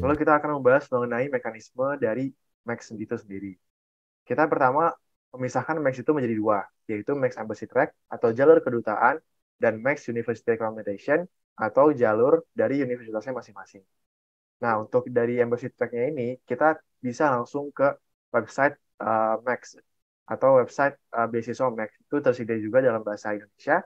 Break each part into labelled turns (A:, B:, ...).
A: Lalu kita akan membahas mengenai mekanisme dari Max itu sendiri. Kita pertama memisahkan Max itu menjadi dua, yaitu Max Embassy Track atau jalur kedutaan dan Max University Recommendation atau jalur dari universitasnya masing-masing. Nah, untuk dari Embassy Track-nya ini, kita bisa langsung ke website Max atau website beasiswa Max. Itu tersedia juga dalam bahasa Indonesia.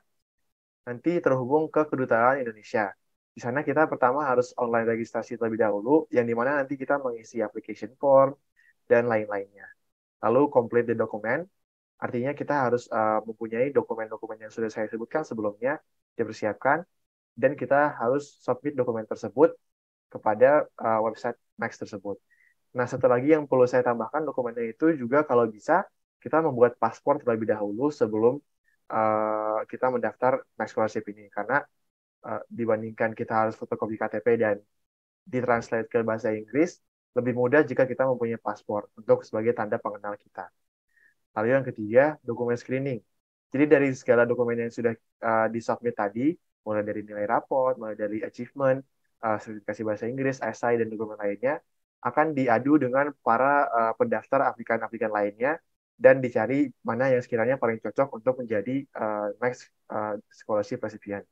A: Nanti terhubung ke Kedutaan Indonesia. Di sana kita pertama harus online registrasi terlebih dahulu, yang dimana nanti kita mengisi application form dan lain-lainnya. Lalu complete the document, artinya kita harus mempunyai dokumen-dokumen yang sudah saya sebutkan sebelumnya, dipersiapkan, dan kita harus submit dokumen tersebut kepada website Max tersebut. Nah, satu lagi yang perlu saya tambahkan, dokumennya itu juga kalau bisa, kita membuat paspor terlebih dahulu sebelum kita mendaftar Max Scholarship ini. Karena dibandingkan kita harus fotokopi KTP dan ditranslate ke bahasa Inggris, lebih mudah jika kita mempunyai paspor untuk sebagai tanda pengenal kita. Lalu yang ketiga, dokumen screening. Jadi dari segala dokumen yang sudah disubmit tadi, mulai dari nilai raport, mulai dari achievement, sertifikasi bahasa Inggris, esai, dan dokumen lainnya, akan diadu dengan para pendaftar aplikan-aplikan lainnya, dan dicari mana yang sekiranya paling cocok untuk menjadi Max Scholarship recipient.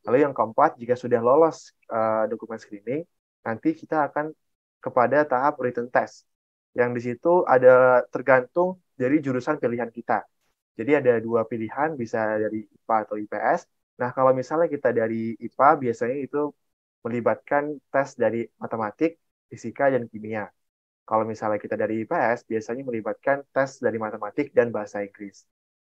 A: Lalu yang keempat, jika sudah lolos dokumen screening, nanti kita akan kepada tahap written test. Yang di situ ada tergantung dari jurusan pilihan kita. Jadi ada dua pilihan, bisa dari IPA atau IPS. Nah, kalau misalnya kita dari IPA, biasanya itu melibatkan tes dari matematik, fisika, dan kimia. Kalau misalnya kita dari IPS, biasanya melibatkan tes dari matematik dan bahasa Inggris.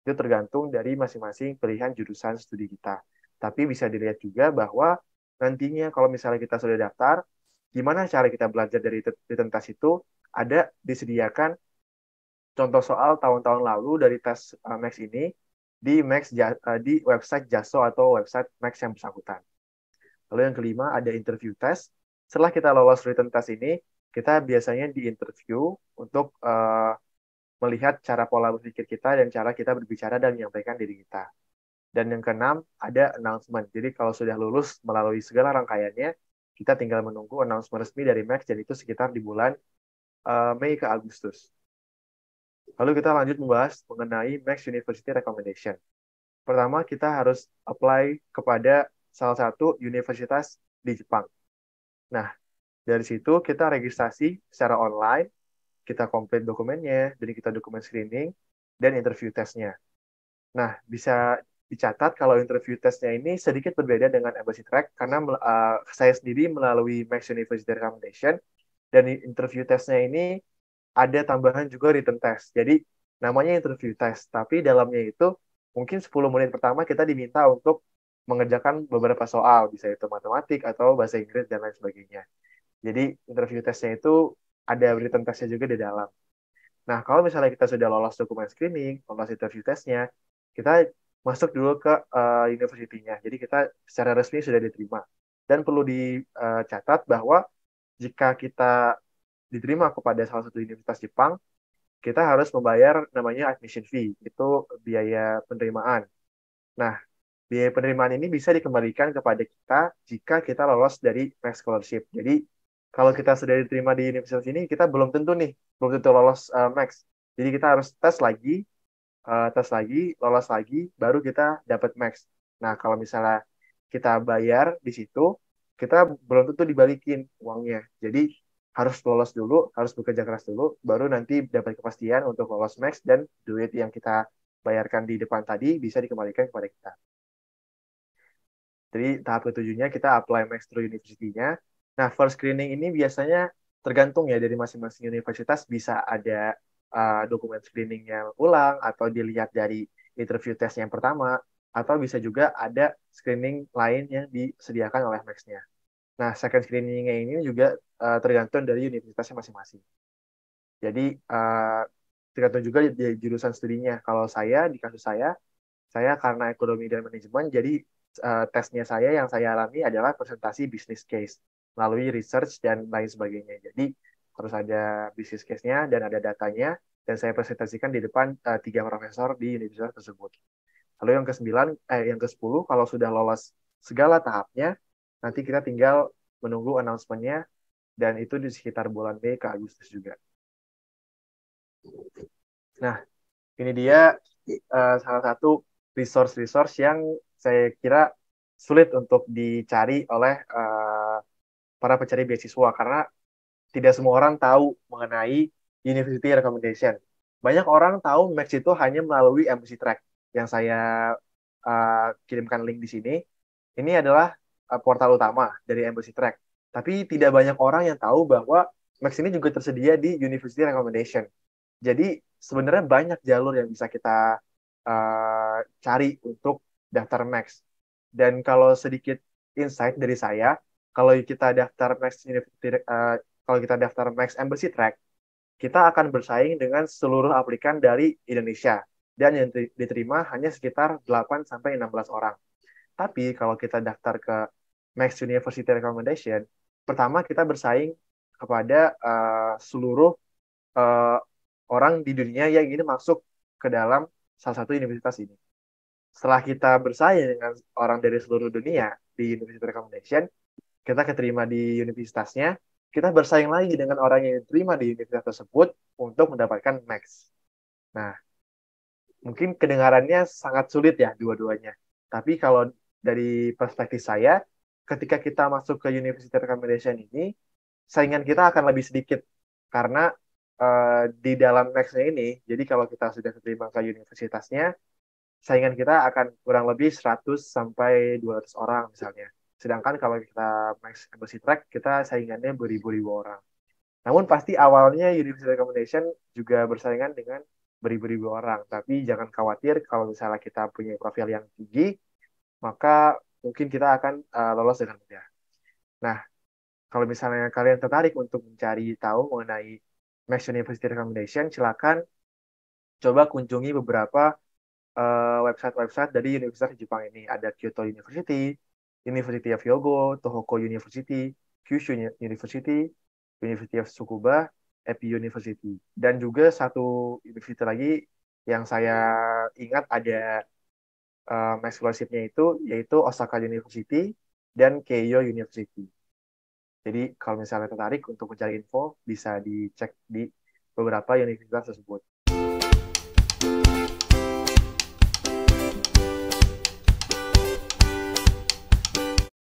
A: Itu tergantung dari masing-masing pilihan jurusan studi kita. Tapi bisa dilihat juga bahwa nantinya kalau misalnya kita sudah daftar, gimana cara kita belajar dari tentang itu, ada disediakan contoh soal tahun-tahun lalu dari tes Max ini di website JASO atau website Max yang bersangkutan. Lalu yang kelima ada interview test. Setelah kita lolos written test ini, kita biasanya diinterview untuk melihat cara pola berpikir kita dan cara kita berbicara dan menyampaikan diri kita. Dan yang keenam, ada announcement. Jadi kalau sudah lulus melalui segala rangkaiannya, kita tinggal menunggu announcement resmi dari Max, dan itu sekitar di bulan Mei ke Agustus. Lalu kita lanjut membahas mengenai Max University Recommendation. Pertama, kita harus apply kepada salah satu universitas di Jepang. Nah, dari situ kita registrasi secara online, kita komplit dokumennya, jadi kita dokumen screening, dan interview testnya. Nah, bisa dicatat kalau interview testnya ini sedikit berbeda dengan Embassy Track, karena saya sendiri melalui Max University Recommendation, dan interview testnya ini ada tambahan juga written test. Jadi namanya interview test, tapi dalamnya itu mungkin 10 menit pertama kita diminta untuk mengerjakan beberapa soal, bisa itu matematik atau bahasa Inggris dan lain sebagainya. Jadi interview testnya itu ada written testnya juga di dalam. Nah, kalau misalnya kita sudah lolos dokumen screening, lolos interview testnya, kita masuk dulu ke universitinya. Jadi kita secara resmi sudah diterima. Dan perlu dicatat bahwa jika kita diterima kepada salah satu universitas Jepang, kita harus membayar namanya admission fee, itu biaya penerimaan. Nah, biaya penerimaan ini bisa dikembalikan kepada kita jika kita lolos dari Max Scholarship. Jadi, kalau kita sudah diterima di universitas ini, kita belum tentu nih, belum tentu lolos Max. Jadi kita harus tes lagi, lolos lagi, baru kita dapat Max. Nah, kalau misalnya kita bayar di situ, kita belum tentu dibalikin uangnya. Jadi harus lolos dulu, harus bekerja keras dulu, baru nanti dapat kepastian untuk lolos Max dan duit yang kita bayarkan di depan tadi bisa dikembalikan kepada kita. Jadi tahap ketujuhnya kita apply Max through university-nya. Nah, first screening ini biasanya tergantung ya dari masing-masing universitas, bisa ada dokumen screening yang ulang atau dilihat dari interview test yang pertama, atau bisa juga ada screening lain yang disediakan oleh Max-nya. Nah, second screening-nya ini juga tergantung dari universitasnya masing-masing. Jadi tergantung juga di jurusan studinya. Kalau saya, di kasus saya karena ekonomi dan manajemen, jadi tesnya saya yang saya alami adalah presentasi business case melalui research dan lain sebagainya. Jadi harus ada business case-nya dan ada datanya, dan saya presentasikan di depan 3 profesor di universitas tersebut. Lalu yang ke-10, kalau sudah lolos segala tahapnya, nanti kita tinggal menunggu announcement-nya dan itu di sekitar bulan Mei ke Agustus juga. Nah, ini dia salah satu resource-resource yang saya kira sulit untuk dicari oleh para pencari beasiswa karena tidak semua orang tahu mengenai University Recommendation. Banyak orang tahu Max itu hanya melalui Embassy Track yang saya kirimkan link di sini. Ini adalah portal utama dari Embassy Track. Tapi tidak banyak orang yang tahu bahwa Max ini juga tersedia di University Recommendation. Jadi sebenarnya banyak jalur yang bisa kita cari untuk daftar Max. Dan kalau sedikit insight dari saya, kalau kita daftar Max University, kalau kita daftar Max Embassy Track, kita akan bersaing dengan seluruh aplikan dari Indonesia. Dan yang diterima hanya sekitar 8 sampai 16 orang. Tapi kalau kita daftar ke Max University Recommendation, pertama kita bersaing kepada seluruh uh, orang di dunia yang ingin masuk ke dalam salah satu universitas ini. Setelah kita bersaing dengan orang dari seluruh dunia di University Recommendation, kita keterima di universitasnya, kita bersaing lagi dengan orang yang diterima di universitas tersebut untuk mendapatkan max. Nah, mungkin kedengarannya sangat sulit ya dua-duanya. Tapi kalau dari perspektif saya, ketika kita masuk ke University Recommendation ini, saingan kita akan lebih sedikit karena di dalam max-nya ini, jadi kalau kita sudah keterima ke universitasnya, saingan kita akan kurang lebih 100 sampai 200 orang misalnya. Sedangkan kalau kita max embassy track, kita saingannya beribu-ribu orang. Namun pasti awalnya University Recommendation juga bersaingan dengan beribu-ribu orang. Tapi jangan khawatir kalau misalnya kita punya profil yang tinggi, maka mungkin kita akan lolos dengan mudah. Nah, kalau misalnya kalian tertarik untuk mencari tahu mengenai Max University Recommendation, silakan coba kunjungi beberapa website-website dari universitas di Jepang ini. Ada Kyoto University, University of Hyogo, Tohoku University, Kyushu University, University of Tsukuba, Epi University. Dan juga satu universitas lagi yang saya ingat ada mass scholarship-nya itu, yaitu Osaka University dan Keio University. Jadi kalau misalnya tertarik untuk mencari info, bisa dicek di beberapa universitas tersebut.